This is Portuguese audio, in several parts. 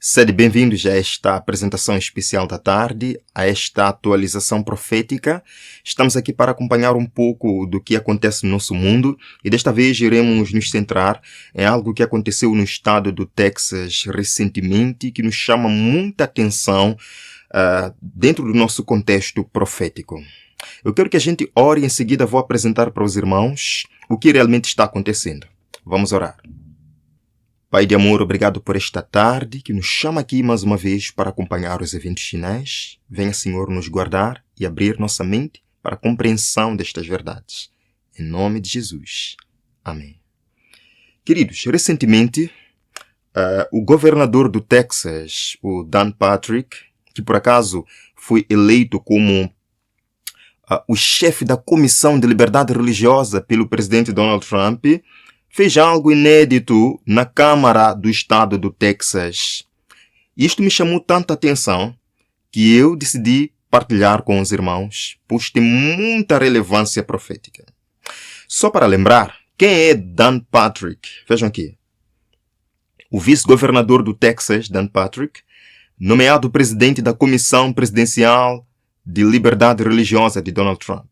Sede bem-vindos a esta apresentação especial da tarde, a esta atualização profética. Estamos aqui para acompanhar um pouco do que acontece no nosso mundo e desta vez iremos nos centrar em algo que aconteceu no estado do Texas recentemente, que nos chama muita atenção dentro do nosso contexto profético. Eu quero que a gente ore e em seguida vou apresentar para os irmãos o que realmente está acontecendo. Vamos orar. Pai de amor, obrigado por esta tarde que nos chama aqui mais uma vez para acompanhar os eventos finais. Venha, Senhor, nos guardar e abrir nossa mente para a compreensão destas verdades. Em nome de Jesus. Amém. Queridos, recentemente, o governador do Texas, o Dan Patrick, que por acaso foi eleito como o chefe da Comissão de Liberdade Religiosa pelo presidente Donald Trump, fez algo inédito na Câmara do Estado do Texas. Isto me chamou tanta atenção que eu decidi partilhar com os irmãos, pois tem muita relevância profética. Só para lembrar, quem é Dan Patrick? Vejam aqui. O vice-governador do Texas, Dan Patrick, nomeado presidente da Comissão Presidencial de Liberdade Religiosa de Donald Trump.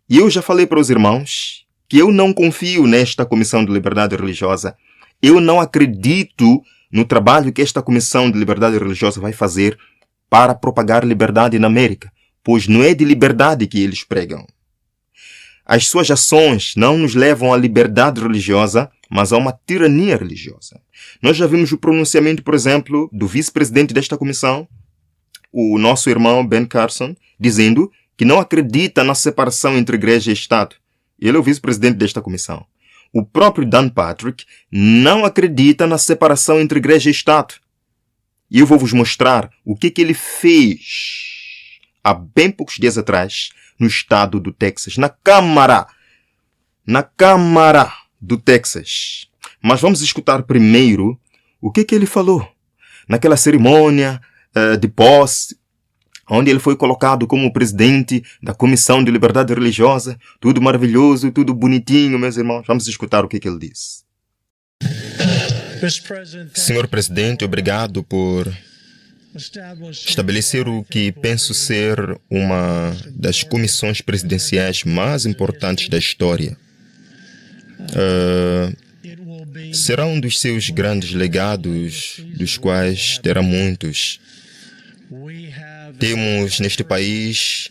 E eu já falei para os irmãos que eu não confio nesta Comissão de Liberdade Religiosa. Eu não acredito no trabalho que esta Comissão de Liberdade Religiosa vai fazer para propagar liberdade na América, pois não é de liberdade que eles pregam. As suas ações não nos levam à liberdade religiosa, mas a uma tirania religiosa. Nós já vimos o pronunciamento, por exemplo, do vice-presidente desta comissão, o nosso irmão Ben Carson, dizendo que não acredita na separação entre igreja e Estado. Ele é o vice-presidente desta comissão. O próprio Dan Patrick não acredita na separação entre igreja e Estado. E eu vou vos mostrar o que ele fez há bem poucos dias atrás no estado do Texas, na Câmara do Texas. Mas vamos escutar primeiro o que ele falou naquela cerimônia de posse, onde ele foi colocado como presidente da Comissão de Liberdade Religiosa. Tudo maravilhoso, tudo bonitinho, meus irmãos. Vamos escutar o que ele disse. Senhor Presidente, obrigado por estabelecer o que penso ser uma das comissões presidenciais mais importantes da história. Será um dos seus grandes legados, dos quais terá muitos. Temos neste país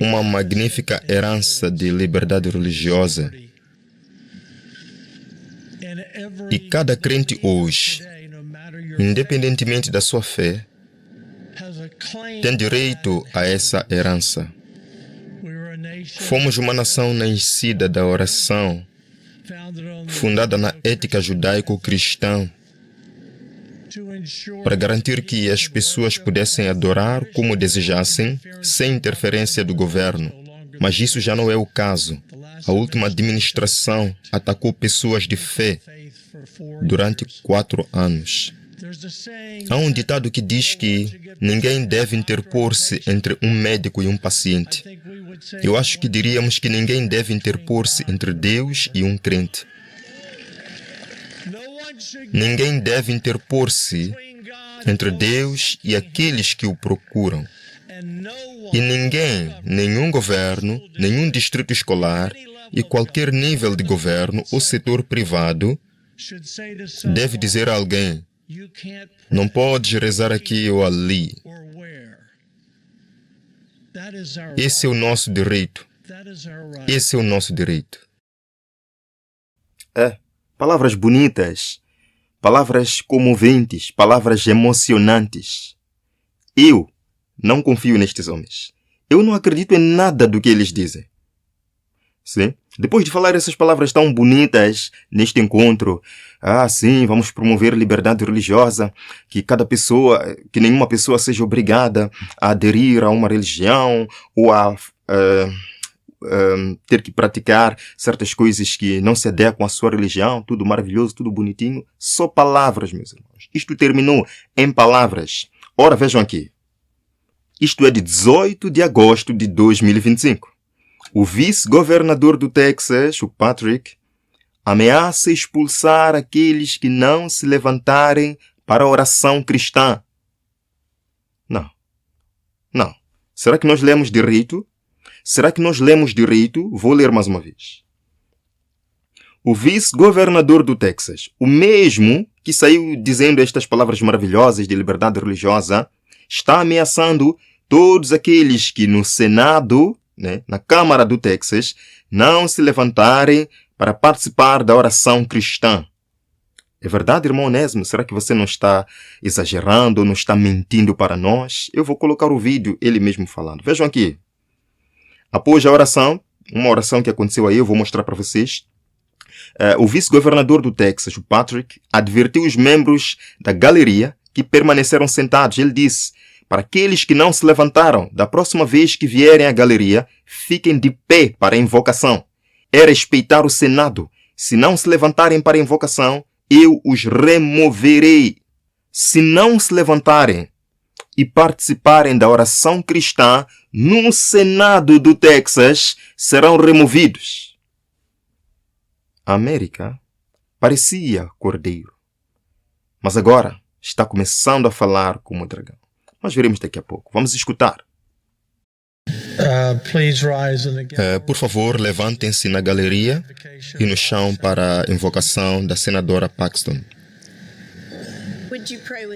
uma magnífica herança de liberdade religiosa. E cada crente hoje, independentemente da sua fé, tem direito a essa herança. Fomos uma nação nascida da oração, fundada na ética judaico-cristã, para garantir que as pessoas pudessem adorar como desejassem, sem interferência do governo. Mas isso já não é o caso. A última administração atacou pessoas de fé durante 4 anos. Há um ditado que diz que ninguém deve interpor-se entre um médico e um paciente. Eu acho que diríamos que ninguém deve interpor-se entre Deus e um crente. Ninguém deve interpor-se entre Deus e aqueles que o procuram. E ninguém, nenhum governo, nenhum distrito escolar e qualquer nível de governo ou setor privado deve dizer a alguém: não podes rezar aqui ou ali. Esse é o nosso direito. Esse é o nosso direito. Palavras bonitas, palavras comoventes, palavras emocionantes. Eu não confio nestes homens. Eu não acredito em nada do que eles dizem. Sim? Depois de falar essas palavras tão bonitas neste encontro, sim, vamos promover liberdade religiosa, que nenhuma pessoa seja obrigada a aderir a uma religião ou a ter que praticar certas coisas que não se adequam à sua religião, tudo maravilhoso, tudo bonitinho. Só palavras, meus irmãos. Isto terminou em palavras. Ora, vejam aqui. Isto é de 18 de agosto de 2025. O vice-governador do Texas, o Patrick, ameaça expulsar aqueles que não se levantarem para a oração cristã. Não. Não. Será que nós lemos direito? Será que nós lemos direito? Vou ler mais uma vez. O vice-governador do Texas, o mesmo que saiu dizendo estas palavras maravilhosas de liberdade religiosa, está ameaçando todos aqueles que no Senado, na Câmara do Texas, não se levantarem para participar da oração cristã. É verdade, irmão Onésimo? Será que você não está exagerando ou não está mentindo para nós? Eu vou colocar o vídeo, ele mesmo falando. Vejam aqui. Após a oração, uma oração que aconteceu aí, eu vou mostrar para vocês. O vice-governador do Texas, o Patrick, advertiu os membros da galeria que permaneceram sentados. Ele disse, para aqueles que não se levantaram, da próxima vez que vierem à galeria, fiquem de pé para a invocação. É respeitar o Senado. Se não se levantarem para a invocação, eu os removerei. Se não se levantarem e participarem da oração cristã no Senado do Texas, serão removidos. A América parecia cordeiro, mas agora está começando a falar como dragão. Nós veremos daqui a pouco. Vamos escutar. Por favor, levantem-se na galeria e no chão para a invocação da senadora Paxton.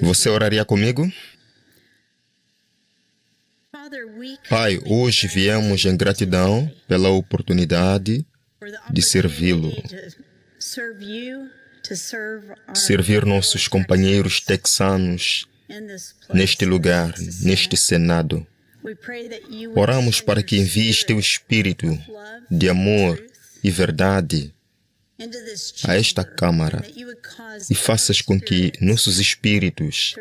Você oraria comigo? Pai, hoje viemos em gratidão pela oportunidade de servi-lo. Servir nossos companheiros texanos neste lugar, neste Senado. Oramos para que envies teu Espírito de amor e verdade a esta Câmara e faças com que nossos espíritos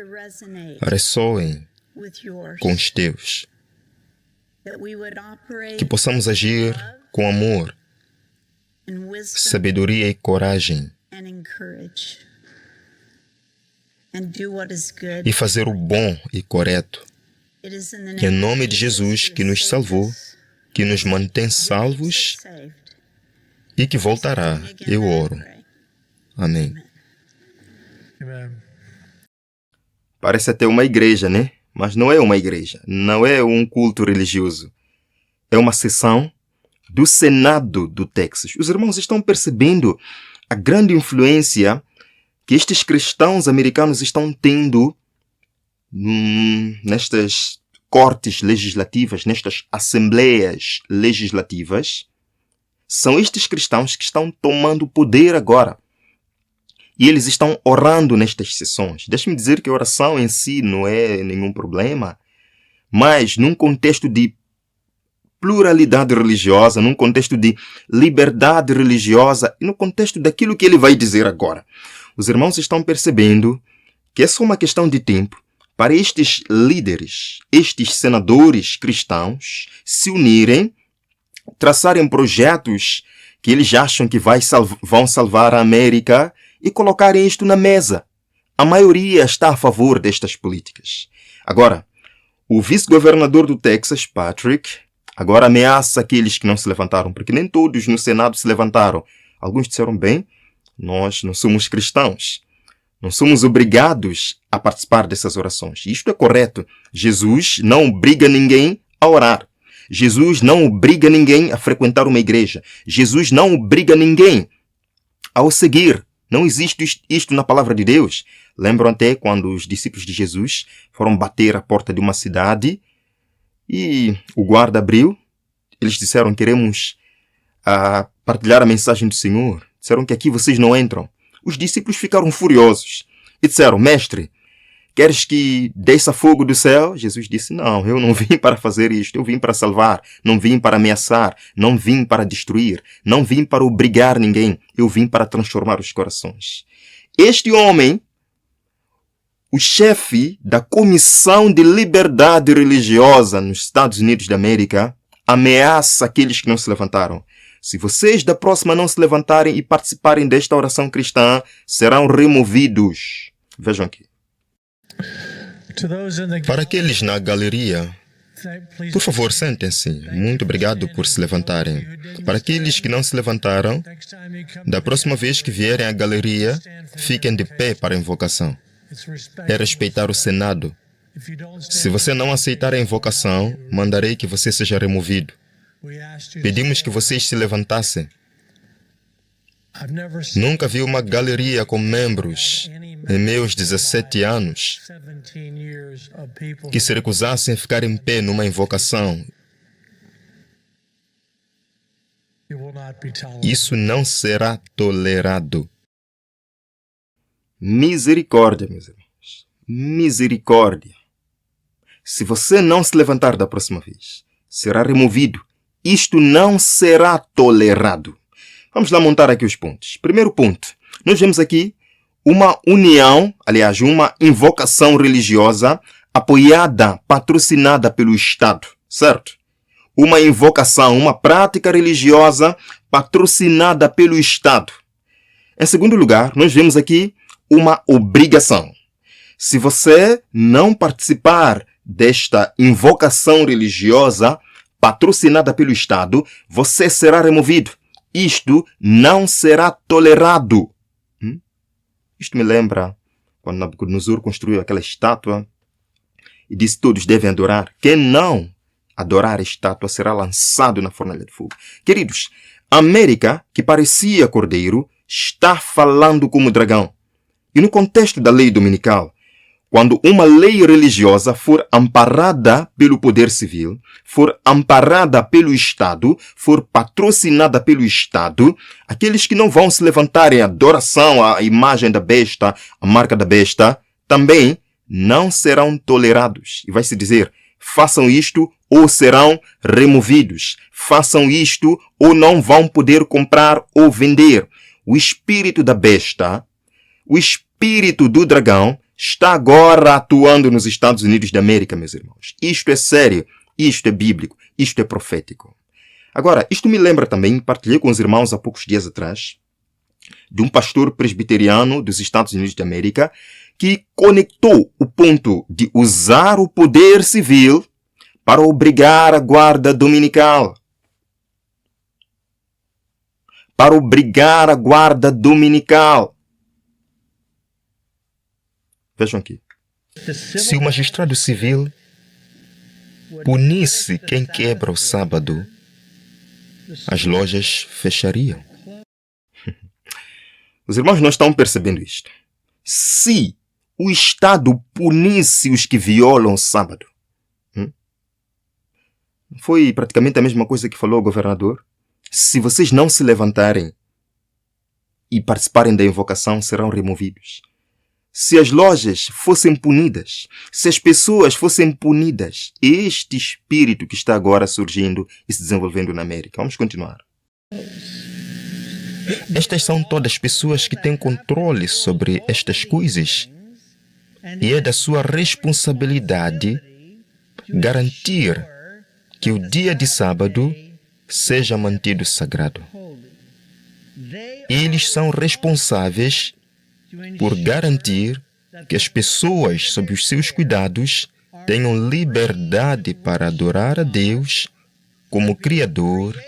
ressoem com os teus. Que possamos agir com amor, sabedoria e coragem e fazer o bom e correto. Que é em nome de Jesus, que nos salvou, que nos mantém salvos e que voltará, eu oro. Amém. Parece até uma igreja, né? Mas não é uma igreja, não é um culto religioso. É uma sessão do Senado do Texas. Os irmãos estão percebendo a grande influência que estes cristãos americanos estão tendo nestas cortes legislativas, nestas assembleias legislativas. São estes cristãos que estão tomando poder agora. E eles estão orando nestas sessões. Deixe-me dizer que a oração em si não é nenhum problema, mas num contexto de pluralidade religiosa, num contexto de liberdade religiosa e no contexto daquilo que ele vai dizer agora. Os irmãos estão percebendo que é só uma questão de tempo para estes líderes, estes senadores cristãos se unirem, traçarem projetos que eles acham que vão salvar a América e colocarem isto na mesa. A maioria está a favor destas políticas. Agora, o vice-governador do Texas, Patrick, agora ameaça aqueles que não se levantaram, porque nem todos no Senado se levantaram. Alguns disseram, bem, nós não somos cristãos. Não somos obrigados a participar dessas orações. Isto é correto. Jesus não obriga ninguém a orar. Jesus não obriga ninguém a frequentar uma igreja. Jesus não obriga ninguém a o seguir. Não existe isto na palavra de Deus. Lembram até quando os discípulos de Jesus foram bater à porta de uma cidade e o guarda abriu. Eles disseram, queremos partilhar a mensagem do Senhor. Disseram que aqui vocês não entram. Os discípulos ficaram furiosos e disseram, mestre, queres que desça fogo do céu? Jesus disse, não, eu não vim para fazer isto, eu vim para salvar, não vim para ameaçar, não vim para destruir, não vim para obrigar ninguém, eu vim para transformar os corações. Este homem, o chefe da Comissão de Liberdade Religiosa nos Estados Unidos da América, ameaça aqueles que não se levantaram. Se vocês da próxima não se levantarem e participarem desta oração cristã, serão removidos. Vejam aqui. Para aqueles na galeria, Por favor, sentem-se. Muito obrigado por se levantarem. Para aqueles que não se levantaram, da próxima vez que vierem à galeria, fiquem de pé para a invocação. É respeitar o Senado. Se você não aceitar a invocação, mandarei que você seja removido. Pedimos que vocês se levantassem. Nunca vi uma galeria com membros, em meus 17 anos, que se recusassem a ficar em pé numa invocação. Isso não será tolerado. Misericórdia, meus irmãos. Misericórdia. Se você não se levantar da próxima vez, será removido. Isto não será tolerado. Vamos lá montar aqui os pontos. Primeiro ponto. Nós vemos aqui uma união, aliás, uma invocação religiosa apoiada, patrocinada pelo Estado, certo? Uma invocação, uma prática religiosa patrocinada pelo Estado. Em segundo lugar, nós vemos aqui uma obrigação. Se você não participar desta invocação religiosa patrocinada pelo Estado, você será removido. Isto não será tolerado. Isto me lembra quando Nabucodonosor construiu aquela estátua e disse: todos devem adorar. Quem não adorar a estátua será lançado na fornalha de fogo. Queridos, a América, que parecia cordeiro, está falando como dragão. E no contexto da lei dominical, quando uma lei religiosa for amparada pelo poder civil, for amparada pelo Estado, for patrocinada pelo Estado, aqueles que não vão se levantar em adoração à imagem da besta, à marca da besta, também não serão tolerados. E vai se dizer: façam isto ou serão removidos. Façam isto ou não vão poder comprar ou vender. O espírito da besta, o espírito do dragão, está agora atuando nos Estados Unidos da América, meus irmãos. Isto é sério, isto é bíblico, isto é profético. Agora, isto me lembra também, partilhei com os irmãos há poucos dias atrás, de um pastor presbiteriano dos Estados Unidos da América que conectou o ponto de usar o poder civil para obrigar a guarda dominical. Para obrigar a guarda dominical. Vejam aqui. Se o magistrado civil punisse quem quebra o sábado, as lojas fechariam. Os irmãos não estão percebendo isto. Se o Estado punisse os que violam o sábado, foi praticamente a mesma coisa que falou o governador. Se vocês não se levantarem e participarem da invocação, serão removidos. Se as lojas fossem punidas, se as pessoas fossem punidas, este espírito que está agora surgindo e se desenvolvendo na América. Vamos continuar. Estas são todas pessoas que têm controle sobre estas coisas. E é da sua responsabilidade garantir que o dia de sábado seja mantido sagrado. Eles são responsáveis por garantir que as pessoas, sob os seus cuidados, tenham liberdade para adorar a Deus como Criador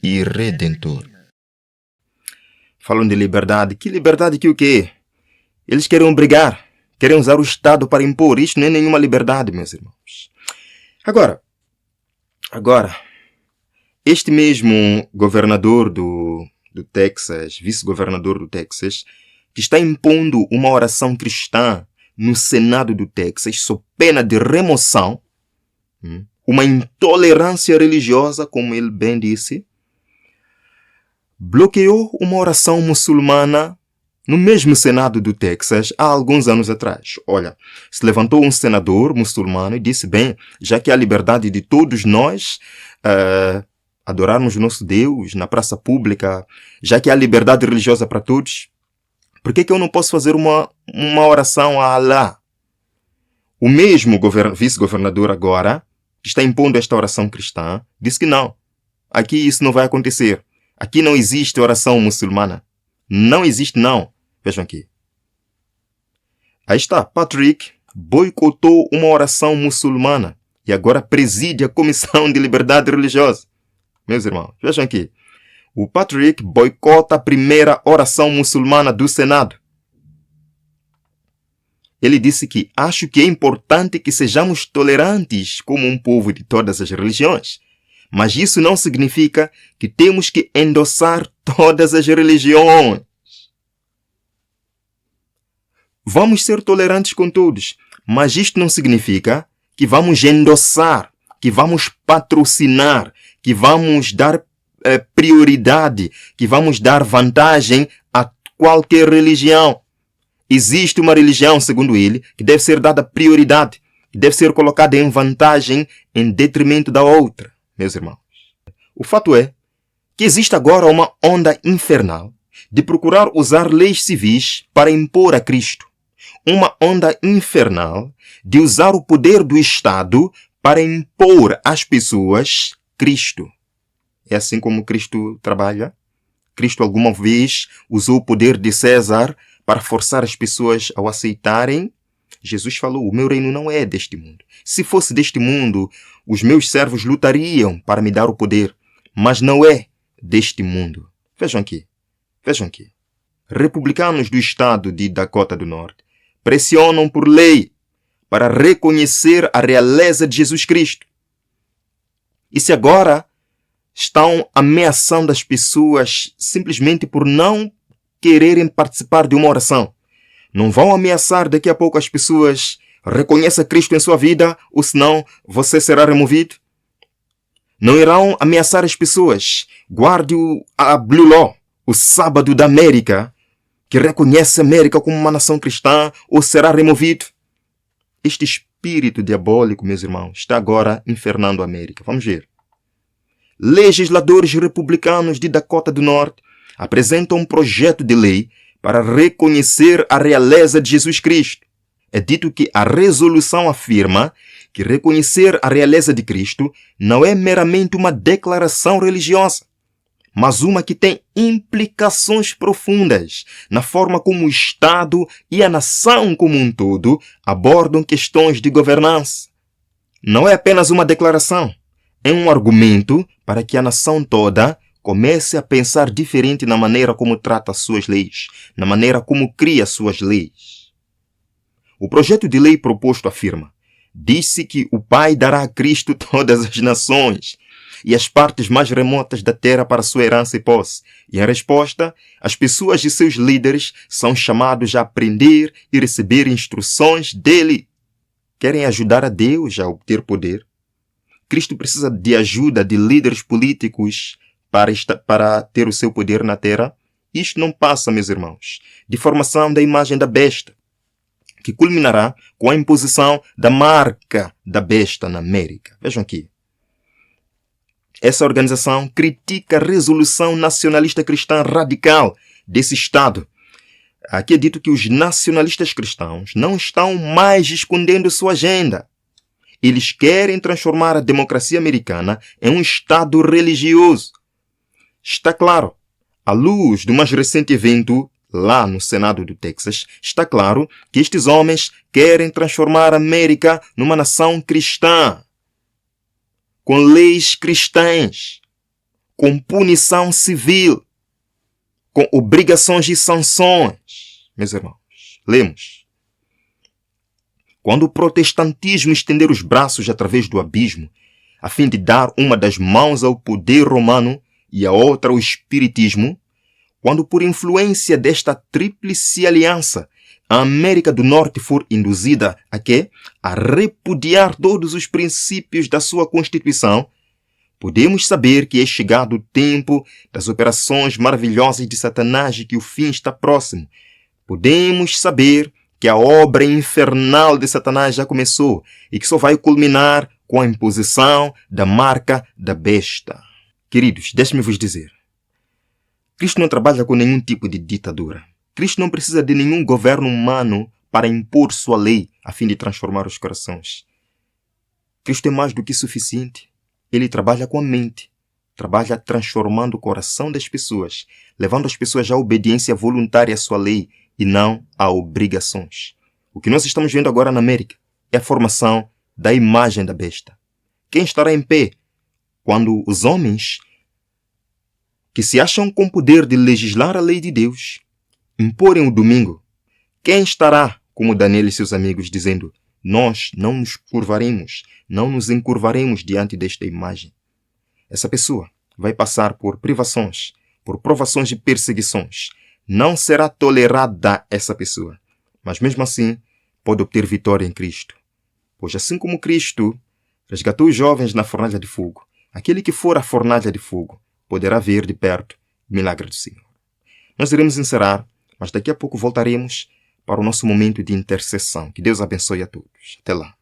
e Redentor. Falam de liberdade. Que liberdade que o quê? Eles querem obrigar, querem usar o Estado para impor. Isto não é nenhuma liberdade, meus irmãos. Agora, este mesmo governador do Texas, vice-governador do Texas, que está impondo uma oração cristã no Senado do Texas, sob pena de remoção, uma intolerância religiosa, como ele bem disse, bloqueou uma oração muçulmana no mesmo Senado do Texas há alguns anos atrás. Olha, se levantou um senador muçulmano e disse: bem, já que há liberdade de todos nós adorarmos o nosso Deus na praça pública, já que há liberdade religiosa para todos, por que eu não posso fazer uma oração a Allah? O mesmo vice-governador agora, que está impondo esta oração cristã, disse que não. Aqui isso não vai acontecer. Aqui não existe oração muçulmana. Não existe, não. Vejam aqui. Aí está, Patrick boicotou uma oração muçulmana e agora preside a Comissão de Liberdade Religiosa. Meus irmãos, vejam aqui. O Patrick boicota a primeira oração muçulmana do Senado. Ele disse que acho que é importante que sejamos tolerantes como um povo de todas as religiões. Mas isso não significa que temos que endossar todas as religiões. Vamos ser tolerantes com todos, mas isto não significa que vamos endossar, que vamos patrocinar, que vamos dar prioridade, que vamos dar vantagem a qualquer religião. Existe uma religião, segundo ele, que deve ser dada prioridade, que deve ser colocada em vantagem em detrimento da outra, meus irmãos. O fato é que existe agora uma onda infernal de procurar usar leis civis para impor a Cristo. Uma onda infernal de usar o poder do Estado para impor às pessoas Cristo. É assim como Cristo trabalha? Cristo alguma vez usou o poder de César para forçar as pessoas a o aceitarem? Jesus falou, o meu reino não é deste mundo. Se fosse deste mundo, os meus servos lutariam para me dar o poder, mas não é deste mundo. Vejam aqui. Republicanos do estado de Dakota do Norte pressionam por lei para reconhecer a realeza de Jesus Cristo. E se agora estão ameaçando as pessoas simplesmente por não quererem participar de uma oração, não vão ameaçar daqui a pouco as pessoas, reconheça Cristo em sua vida, ou senão você será removido? Não irão ameaçar as pessoas, guarde a Blue Law, o sábado da América, que reconhece a América como uma nação cristã, ou será removido? Este espírito diabólico, meus irmãos, está agora infernando a América. Vamos ver. Legisladores republicanos de Dakota do Norte apresentam um projeto de lei para reconhecer a realeza de Jesus Cristo. É dito que a resolução afirma que reconhecer a realeza de Cristo não é meramente uma declaração religiosa, mas uma que tem implicações profundas na forma como o Estado e a nação como um todo abordam questões de governança. Não é apenas uma declaração, é um argumento para que a nação toda comece a pensar diferente na maneira como trata as suas leis, na maneira como cria suas leis. O projeto de lei proposto afirma: disse que o Pai dará a Cristo todas as nações e as partes mais remotas da terra para sua herança e posse. E em resposta, as pessoas e seus líderes são chamados a aprender e receber instruções dele. Querem ajudar a Deus a obter poder? Cristo precisa de ajuda de líderes políticos para ter o seu poder na terra? Isto não passa, meus irmãos, de formação da imagem da besta, que culminará com a imposição da marca da besta na América. Vejam aqui. Essa organização critica a resolução nacionalista cristã radical desse Estado. Aqui é dito que os nacionalistas cristãos não estão mais escondendo sua agenda. Eles querem transformar a democracia americana em um Estado religioso. Está claro, à luz do mais recente evento lá no Senado do Texas, está claro que estes homens querem transformar a América numa nação cristã, com leis cristãs, com punição civil, com obrigações e sanções. Meus irmãos, lemos. Quando o protestantismo estender os braços através do abismo, a fim de dar uma das mãos ao poder romano e a outra ao espiritismo, quando por influência desta tríplice aliança a América do Norte for induzida a quê? A repudiar todos os princípios da sua Constituição, podemos saber que é chegado o tempo das operações maravilhosas de Satanás e que o fim está próximo. Podemos saber que a obra infernal de Satanás já começou e que só vai culminar com a imposição da marca da besta. Queridos, deixe-me vos dizer. Cristo não trabalha com nenhum tipo de ditadura. Cristo não precisa de nenhum governo humano para impor sua lei a fim de transformar os corações. Cristo é mais do que suficiente. Ele trabalha com a mente. Trabalha transformando o coração das pessoas, levando as pessoas à obediência voluntária à sua lei e não a obrigações. O que nós estamos vendo agora na América é a formação da imagem da besta? Quem estará em pé quando os homens que se acham com poder de legislar a lei de Deus imporem o domingo? Quem estará como Daniel e seus amigos dizendo: nós não nos curvaremos, não nos encurvaremos diante desta imagem? Essa pessoa vai passar por privações, por provações e perseguições. Não será tolerada essa pessoa, mas mesmo assim pode obter vitória em Cristo. Pois assim como Cristo resgatou os jovens na fornalha de fogo, aquele que for à fornalha de fogo poderá ver de perto o milagre do Senhor. Nós iremos encerrar, mas daqui a pouco voltaremos para o nosso momento de intercessão. Que Deus abençoe a todos. Até lá.